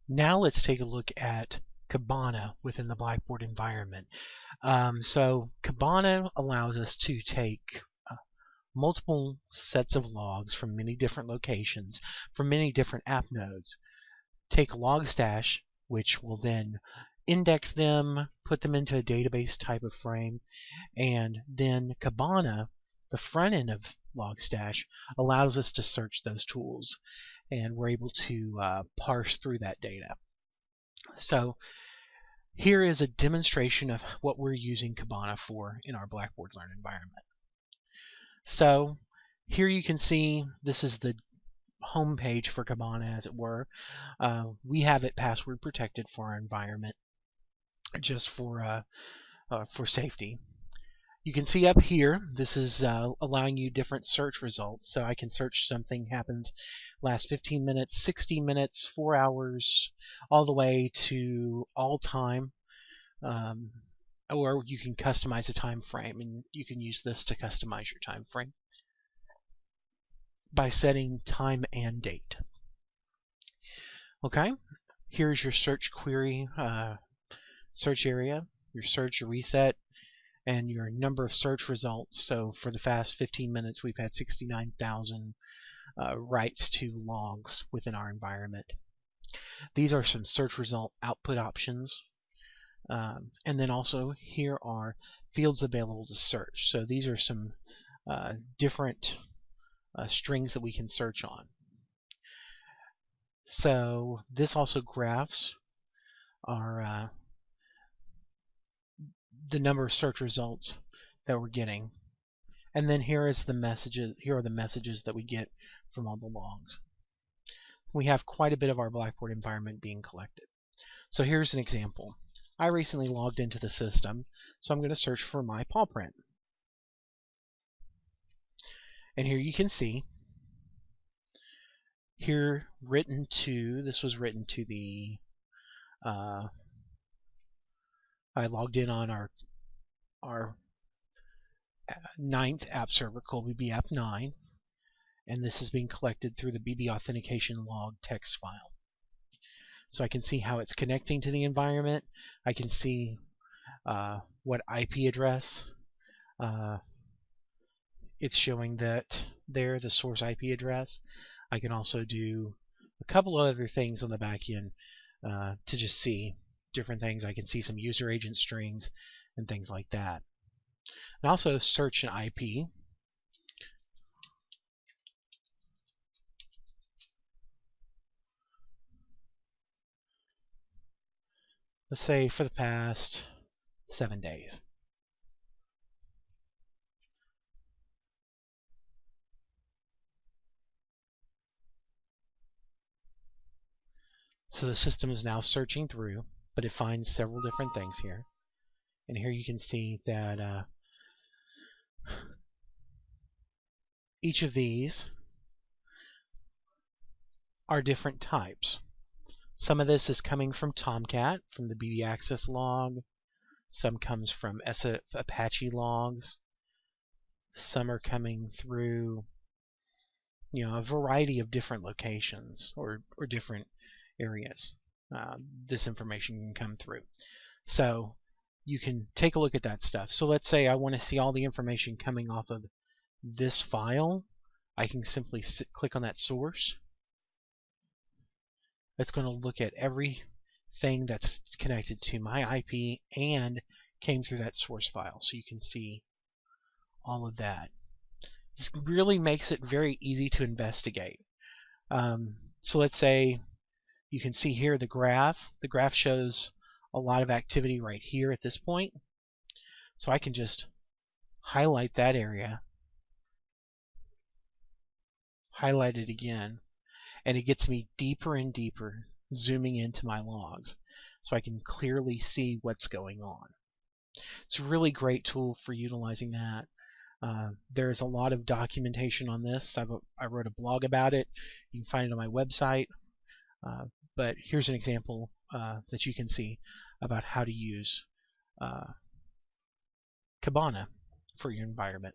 Now let's take a look at Kibana within the Blackboard environment. So Kibana allows us to take multiple sets of logs from many different locations, from many different app nodes. Take Logstash, which will then index them, put them into a database type of frame, and then Kibana, the front end of Logstash, allows us to search those tools, and we're able to parse through that data. So here is a demonstration of what we're using Kibana for in our Blackboard Learn environment. So here you can see this is the home page for Kibana, as it were. We have it password protected for our environment, just for safety. You can see up here, this is allowing you different search results. So I can search something happens last 15 minutes, 60 minutes, 4 hours, all the way to all time. Or you can customize a time frame, and you can use this to customize your time frame by setting time and date. Okay, here's your search query, search area, your search, your reset, and your number of search results. So for the past 15 minutes, we've had 69,000 writes to logs within our environment. These are some search result output options. And then also here are fields available to search. So these are some different strings that we can search on. So this also graphs our the number of search results that we're getting. And then here are the messages that we get from all the logs. We have quite a bit of our Blackboard environment being collected. So here's an example. I recently logged into the system, so I'm going to search for my paw print. And here you can see, here this was written to the, I logged in on our 9th app server called BB App 9, and this is being collected through the BB authentication log text file. So I can see how it's connecting to the environment. I can see what IP address it's showing that there, the source IP address. I can also do a couple of other things on the back end to just see different things. I can see some user agent strings and things like that. And also search an IP. Let's say for the past 7 days. So the system is now searching through, but it finds several different things here. And here you can see that each of these are different types. Some of this is coming from Tomcat, from the BB Access log. Some comes from Apache logs. Some are coming through, a variety of different locations or different areas. This information can come through. So you can take a look at that stuff. So let's say I want to see all the information coming off of this file. I can simply click on that source. It's going to look at everything that's connected to my IP and came through that source file. So you can see all of that. This really makes it very easy to investigate. So let's say you can see here the graph. The graph shows a lot of activity right here at this point. So I can just highlight that area, highlight it again, and it gets me deeper and deeper, zooming into my logs so I can clearly see what's going on. It's a really great tool for utilizing that. There's a lot of documentation on this. I wrote a blog about it. You can find it on my website. But here's an example that you can see about how to use Kibana for your environment.